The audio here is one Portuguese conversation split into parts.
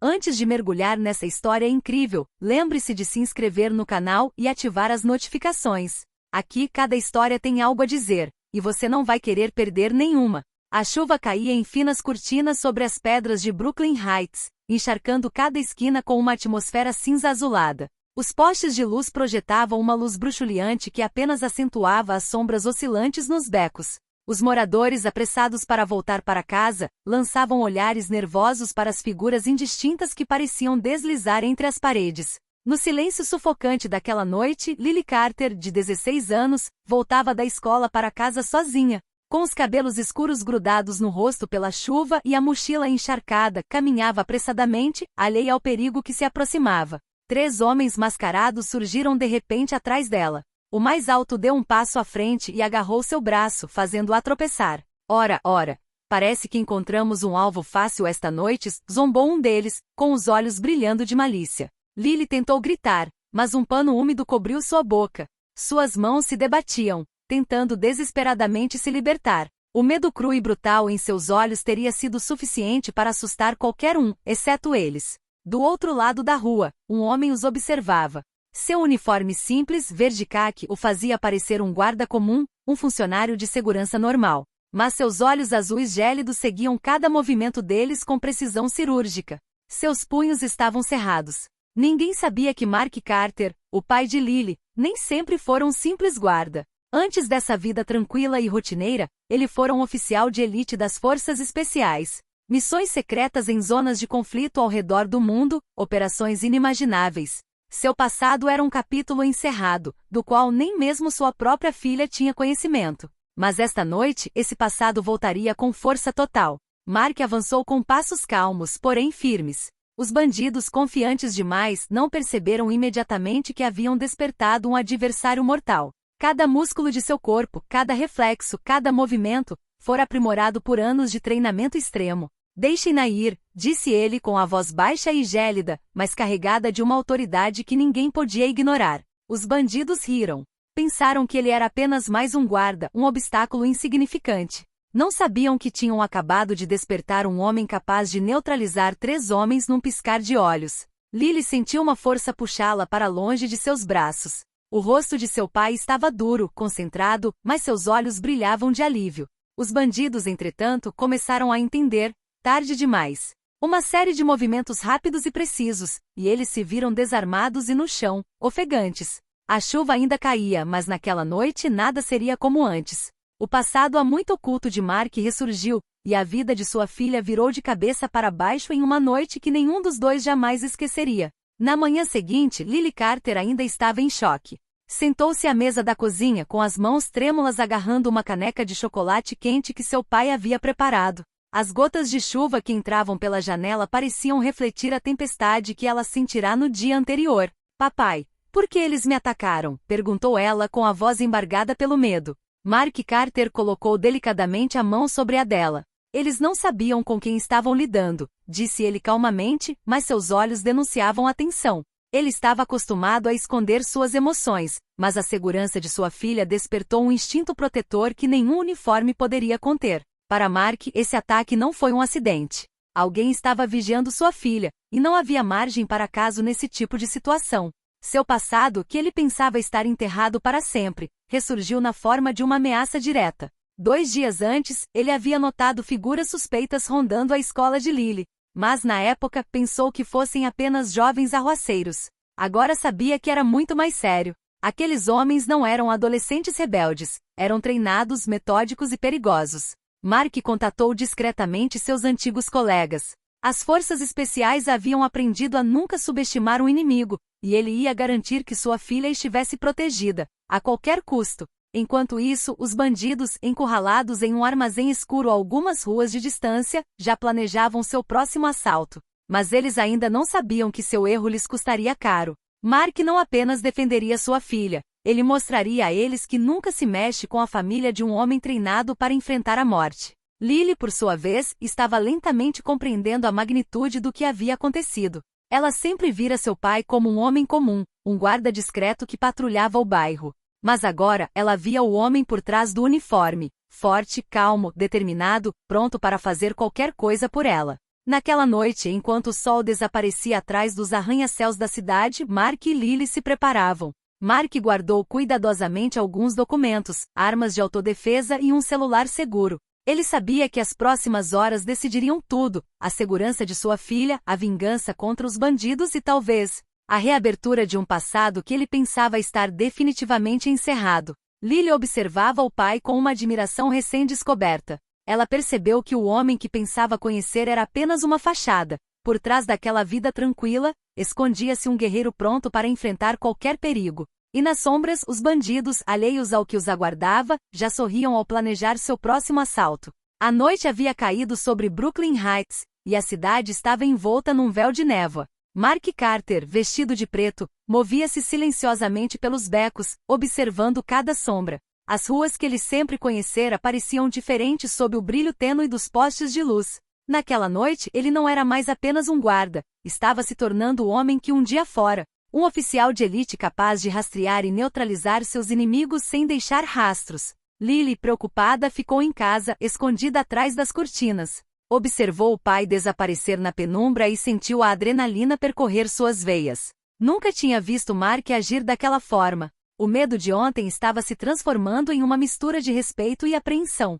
Antes de mergulhar nessa história incrível, lembre-se de se inscrever no canal e ativar as notificações. Aqui cada história tem algo a dizer, e você não vai querer perder nenhuma. A chuva caía em finas cortinas sobre as pedras de Brooklyn Heights, encharcando cada esquina com uma atmosfera cinza azulada. Os postes de luz projetavam uma luz bruxuleante que apenas acentuava as sombras oscilantes nos becos. Os moradores, apressados para voltar para casa, lançavam olhares nervosos para as figuras indistintas que pareciam deslizar entre as paredes. No silêncio sufocante daquela noite, Lily Carter, de 16 anos, voltava da escola para casa sozinha. Com os cabelos escuros grudados no rosto pela chuva e a mochila encharcada, caminhava apressadamente, alheia ao perigo que se aproximava. 3 homens mascarados surgiram de repente atrás dela. O mais alto deu um passo à frente e agarrou seu braço, fazendo-a tropeçar. Ora, parece que encontramos um alvo fácil esta noite, zombou um deles, com os olhos brilhando de malícia. Lily tentou gritar, mas um pano úmido cobriu sua boca. Suas mãos se debatiam, tentando desesperadamente se libertar. O medo cru e brutal em seus olhos teria sido suficiente para assustar qualquer um, exceto eles. Do outro lado da rua, um homem os observava. Seu uniforme simples, verde-caque, o fazia parecer um guarda comum, um funcionário de segurança normal. Mas seus olhos azuis gélidos seguiam cada movimento deles com precisão cirúrgica. Seus punhos estavam cerrados. Ninguém sabia que Mark Carter, o pai de Lily, nem sempre fora um simples guarda. Antes dessa vida tranquila e rotineira, ele fora um oficial de elite das forças especiais. Missões secretas em zonas de conflito ao redor do mundo, operações inimagináveis. Seu passado era um capítulo encerrado, do qual nem mesmo sua própria filha tinha conhecimento. Mas esta noite, esse passado voltaria com força total. Mark avançou com passos calmos, porém firmes. Os bandidos, confiantes demais, não perceberam imediatamente que haviam despertado um adversário mortal. Cada músculo de seu corpo, cada reflexo, cada movimento, fora aprimorado por anos de treinamento extremo. Deixem-na ir, disse ele com a voz baixa e gélida, mas carregada de uma autoridade que ninguém podia ignorar. Os bandidos riram. Pensaram que ele era apenas mais um guarda, um obstáculo insignificante. Não sabiam que tinham acabado de despertar um homem capaz de neutralizar 3 homens num piscar de olhos. Lily sentiu uma força puxá-la para longe de seus braços. O rosto de seu pai estava duro, concentrado, mas seus olhos brilhavam de alívio. Os bandidos, entretanto, começaram a entender. Tarde demais. Uma série de movimentos rápidos e precisos, e eles se viram desarmados e no chão, ofegantes. A chuva ainda caía, mas naquela noite nada seria como antes. O passado há muito oculto de Mark ressurgiu, e a vida de sua filha virou de cabeça para baixo em uma noite que nenhum dos dois jamais esqueceria. Na manhã seguinte, Lily Carter ainda estava em choque. Sentou-se à mesa da cozinha com as mãos trêmulas agarrando uma caneca de chocolate quente que seu pai havia preparado. As gotas de chuva que entravam pela janela pareciam refletir a tempestade que ela sentirá no dia anterior. Papai, por que eles me atacaram? Perguntou ela com a voz embargada pelo medo. Mark Carter colocou delicadamente a mão sobre a dela. Eles não sabiam com quem estavam lidando, disse ele calmamente, mas seus olhos denunciavam a tensão. Ele estava acostumado a esconder suas emoções, mas a segurança de sua filha despertou um instinto protetor que nenhum uniforme poderia conter. Para Mark, esse ataque não foi um acidente. Alguém estava vigiando sua filha, e não havia margem para acaso nesse tipo de situação. Seu passado, que ele pensava estar enterrado para sempre, ressurgiu na forma de uma ameaça direta. 2 dias antes, ele havia notado figuras suspeitas rondando a escola de Lily. Mas na época, pensou que fossem apenas jovens arruaceiros. Agora sabia que era muito mais sério. Aqueles homens não eram adolescentes rebeldes, eram treinados, metódicos e perigosos. Mark contatou discretamente seus antigos colegas. As forças especiais haviam aprendido a nunca subestimar um inimigo, e ele ia garantir que sua filha estivesse protegida, a qualquer custo. Enquanto isso, os bandidos, encurralados em um armazém escuro a algumas ruas de distância, já planejavam seu próximo assalto. Mas eles ainda não sabiam que seu erro lhes custaria caro. Mark não apenas defenderia sua filha, ele mostraria a eles que nunca se mexe com a família de um homem treinado para enfrentar a morte. Lily, por sua vez, estava lentamente compreendendo a magnitude do que havia acontecido. Ela sempre vira seu pai como um homem comum, um guarda discreto que patrulhava o bairro. Mas agora, ela via o homem por trás do uniforme, forte, calmo, determinado, pronto para fazer qualquer coisa por ela. Naquela noite, enquanto o sol desaparecia atrás dos arranha-céus da cidade, Mark e Lily se preparavam. Mark guardou cuidadosamente alguns documentos, armas de autodefesa e um celular seguro. Ele sabia que as próximas horas decidiriam tudo: a segurança de sua filha, a vingança contra os bandidos e talvez a reabertura de um passado que ele pensava estar definitivamente encerrado. Lily observava o pai com uma admiração recém-descoberta. Ela percebeu que o homem que pensava conhecer era apenas uma fachada. Por trás daquela vida tranquila, escondia-se um guerreiro pronto para enfrentar qualquer perigo. E nas sombras, os bandidos, alheios ao que os aguardava, já sorriam ao planejar seu próximo assalto. A noite havia caído sobre Brooklyn Heights, e a cidade estava envolta num véu de névoa. Mark Carter, vestido de preto, movia-se silenciosamente pelos becos, observando cada sombra. As ruas que ele sempre conhecera pareciam diferentes sob o brilho tênue dos postes de luz. Naquela noite, ele não era mais apenas um guarda, estava se tornando o homem que um dia fora. Um oficial de elite capaz de rastrear e neutralizar seus inimigos sem deixar rastros. Lily, preocupada, ficou em casa, escondida atrás das cortinas. Observou o pai desaparecer na penumbra e sentiu a adrenalina percorrer suas veias. Nunca tinha visto Mark agir daquela forma. O medo de ontem estava se transformando em uma mistura de respeito e apreensão.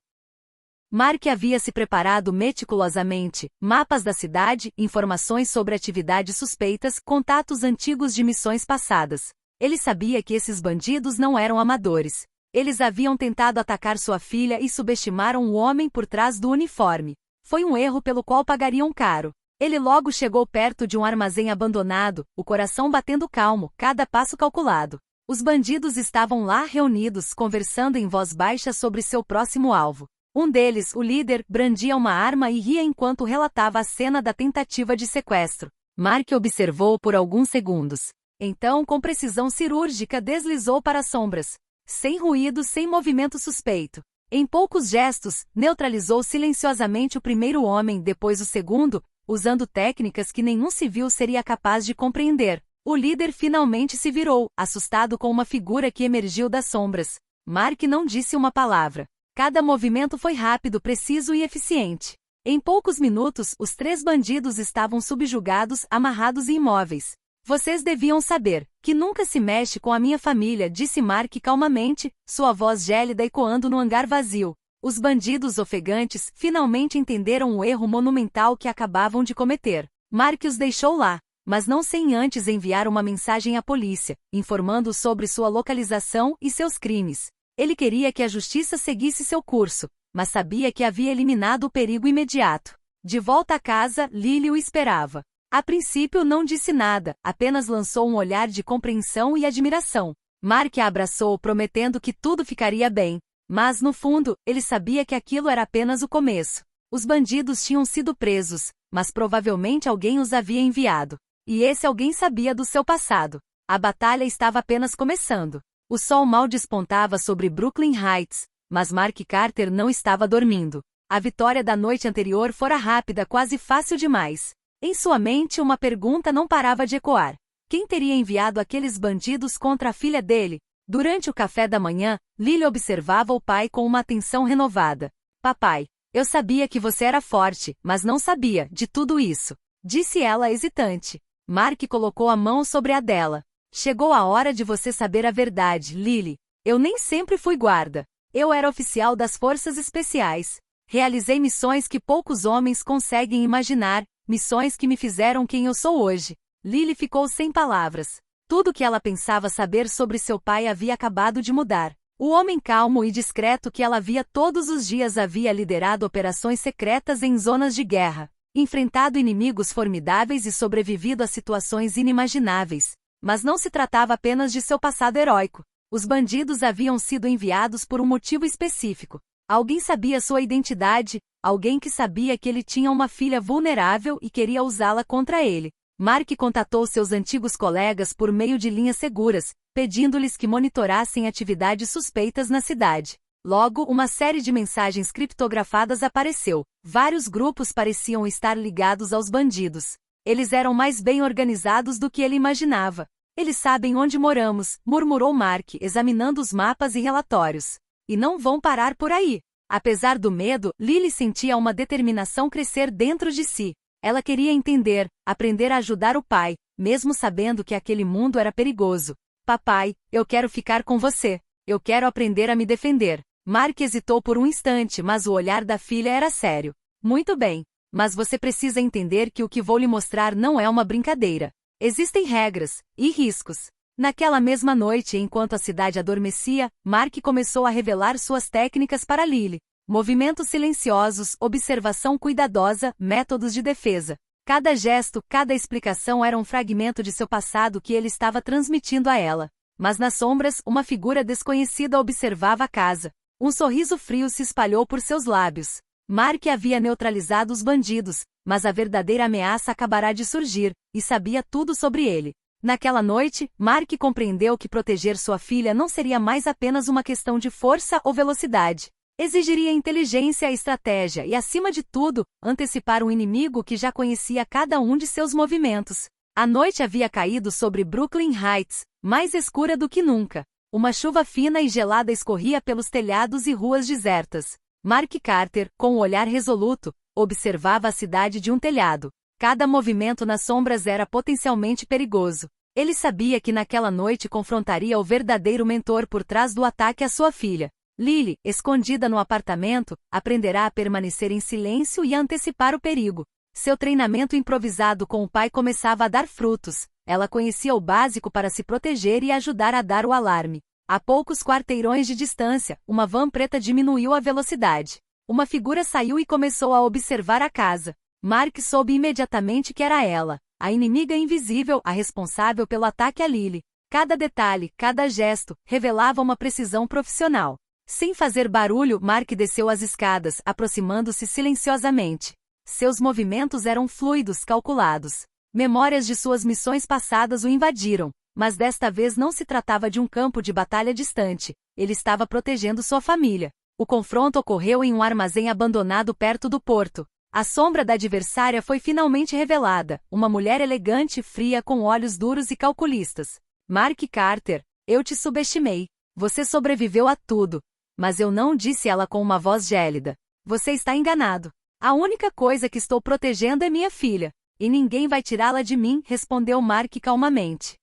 Mark havia se preparado meticulosamente: mapas da cidade, informações sobre atividades suspeitas, contatos antigos de missões passadas. Ele sabia que esses bandidos não eram amadores. Eles haviam tentado atacar sua filha e subestimaram o homem por trás do uniforme. Foi um erro pelo qual pagariam caro. Ele logo chegou perto de um armazém abandonado, o coração batendo calmo, cada passo calculado. Os bandidos estavam lá reunidos, conversando em voz baixa sobre seu próximo alvo. Um deles, o líder, brandia uma arma e ria enquanto relatava a cena da tentativa de sequestro. Mark observou por alguns segundos. Então, com precisão cirúrgica, deslizou para as sombras. Sem ruído, sem movimento suspeito. Em poucos gestos, neutralizou silenciosamente o primeiro homem, depois o segundo, usando técnicas que nenhum civil seria capaz de compreender. O líder finalmente se virou, assustado com uma figura que emergiu das sombras. Mark não disse uma palavra. Cada movimento foi rápido, preciso e eficiente. Em poucos minutos, os 3 bandidos estavam subjugados, amarrados e imóveis. Vocês deviam saber que nunca se mexe com a minha família, disse Mark calmamente, sua voz gélida ecoando no hangar vazio. Os bandidos ofegantes finalmente entenderam o erro monumental que acabavam de cometer. Mark os deixou lá, mas não sem antes enviar uma mensagem à polícia, informando sobre sua localização e seus crimes. Ele queria que a justiça seguisse seu curso, mas sabia que havia eliminado o perigo imediato. De volta a casa, Lily o esperava. A princípio não disse nada, apenas lançou um olhar de compreensão e admiração. Mark a abraçou, prometendo que tudo ficaria bem. Mas, no fundo, ele sabia que aquilo era apenas o começo. Os bandidos tinham sido presos, mas provavelmente alguém os havia enviado. E esse alguém sabia do seu passado. A batalha estava apenas começando. O sol mal despontava sobre Brooklyn Heights, mas Mark Carter não estava dormindo. A vitória da noite anterior fora rápida, quase fácil demais. Em sua mente uma pergunta não parava de ecoar. Quem teria enviado aqueles bandidos contra a filha dele? Durante o café da manhã, Lily observava o pai com uma atenção renovada. Papai, eu sabia que você era forte, mas não sabia de tudo isso, disse ela hesitante. Mark colocou a mão sobre a dela. Chegou a hora de você saber a verdade, Lily. Eu nem sempre fui guarda. Eu era oficial das Forças Especiais. Realizei missões que poucos homens conseguem imaginar, missões que me fizeram quem eu sou hoje. Lily ficou sem palavras. Tudo o que ela pensava saber sobre seu pai havia acabado de mudar. O homem calmo e discreto que ela via todos os dias havia liderado operações secretas em zonas de guerra, enfrentado inimigos formidáveis e sobrevivido a situações inimagináveis. Mas não se tratava apenas de seu passado heróico. Os bandidos haviam sido enviados por um motivo específico. Alguém sabia sua identidade, alguém que sabia que ele tinha uma filha vulnerável e queria usá-la contra ele. Mark contatou seus antigos colegas por meio de linhas seguras, pedindo-lhes que monitorassem atividades suspeitas na cidade. Logo, uma série de mensagens criptografadas apareceu. Vários grupos pareciam estar ligados aos bandidos. Eles eram mais bem organizados do que ele imaginava. Eles sabem onde moramos, murmurou Mark, examinando os mapas e relatórios. E não vão parar por aí. Apesar do medo, Lily sentia uma determinação crescer dentro de si. Ela queria entender, aprender a ajudar o pai, mesmo sabendo que aquele mundo era perigoso. Papai, eu quero ficar com você. Eu quero aprender a me defender. Mark hesitou por um instante, mas o olhar da filha era sério. Muito bem. Mas você precisa entender que o que vou lhe mostrar não é uma brincadeira. Existem regras e riscos. Naquela mesma noite, enquanto a cidade adormecia, Mark começou a revelar suas técnicas para Lily. Movimentos silenciosos, observação cuidadosa, métodos de defesa. Cada gesto, cada explicação era um fragmento de seu passado que ele estava transmitindo a ela. Mas nas sombras, uma figura desconhecida observava a casa. Um sorriso frio se espalhou por seus lábios. Mark havia neutralizado os bandidos, mas a verdadeira ameaça acabará de surgir, e sabia tudo sobre ele. Naquela noite, Mark compreendeu que proteger sua filha não seria mais apenas uma questão de força ou velocidade. Exigiria inteligência e estratégia e, acima de tudo, antecipar um inimigo que já conhecia cada um de seus movimentos. A noite havia caído sobre Brooklyn Heights, mais escura do que nunca. Uma chuva fina e gelada escorria pelos telhados e ruas desertas. Mark Carter, com um olhar resoluto, observava a cidade de um telhado. Cada movimento nas sombras era potencialmente perigoso. Ele sabia que naquela noite confrontaria o verdadeiro mentor por trás do ataque à sua filha. Lily, escondida no apartamento, aprenderá a permanecer em silêncio e a antecipar o perigo. Seu treinamento improvisado com o pai começava a dar frutos. Ela conhecia o básico para se proteger e ajudar a dar o alarme. A poucos quarteirões de distância, uma van preta diminuiu a velocidade. Uma figura saiu e começou a observar a casa. Mark soube imediatamente que era ela, a inimiga invisível, a responsável pelo ataque a Lily. Cada detalhe, cada gesto, revelava uma precisão profissional. Sem fazer barulho, Mark desceu as escadas, aproximando-se silenciosamente. Seus movimentos eram fluidos, calculados. Memórias de suas missões passadas o invadiram, mas desta vez não se tratava de um campo de batalha distante. Ele estava protegendo sua família. O confronto ocorreu em um armazém abandonado perto do porto. A sombra da adversária foi finalmente revelada, uma mulher elegante e fria com olhos duros e calculistas. Mark Carter, eu te subestimei. Você sobreviveu a tudo. Mas eu não, disse ela com uma voz gélida. Você está enganado. A única coisa que estou protegendo é minha filha. E ninguém vai tirá-la de mim, respondeu Mark calmamente.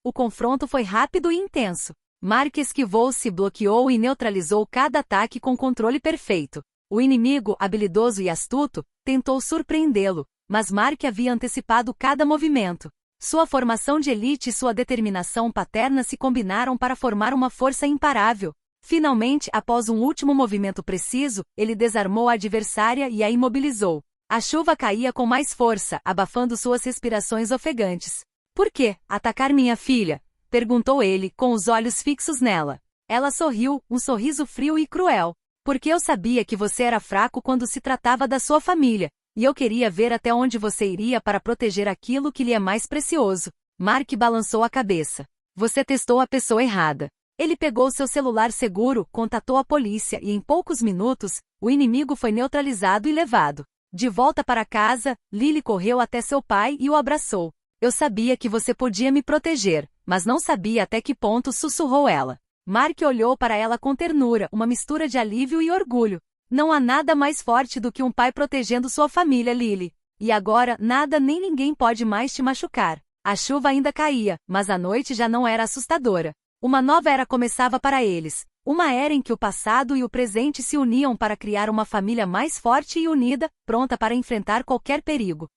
O confronto foi rápido e intenso. Mark esquivou-se, bloqueou e neutralizou cada ataque com controle perfeito. O inimigo, habilidoso e astuto, tentou surpreendê-lo, mas Mark havia antecipado cada movimento. Sua formação de elite e sua determinação paterna se combinaram para formar uma força imparável. Finalmente, após um último movimento preciso, ele desarmou a adversária e a imobilizou. A chuva caía com mais força, abafando suas respirações ofegantes. Por que atacar minha filha? Perguntou ele, com os olhos fixos nela. Ela sorriu, um sorriso frio e cruel. Porque eu sabia que você era fraco quando se tratava da sua família, e eu queria ver até onde você iria para proteger aquilo que lhe é mais precioso. Mark balançou a cabeça. Você testou a pessoa errada. Ele pegou seu celular seguro, contatou a polícia e em poucos minutos, o inimigo foi neutralizado e levado. De volta para casa, Lily correu até seu pai e o abraçou. Eu sabia que você podia me proteger, mas não sabia até que ponto, sussurrou ela. Mark olhou para ela com ternura, uma mistura de alívio e orgulho. Não há nada mais forte do que um pai protegendo sua família, Lily. E agora, nada nem ninguém pode mais te machucar. A chuva ainda caía, mas a noite já não era assustadora. Uma nova era começava para eles. Uma era em que o passado e o presente se uniam para criar uma família mais forte e unida, pronta para enfrentar qualquer perigo.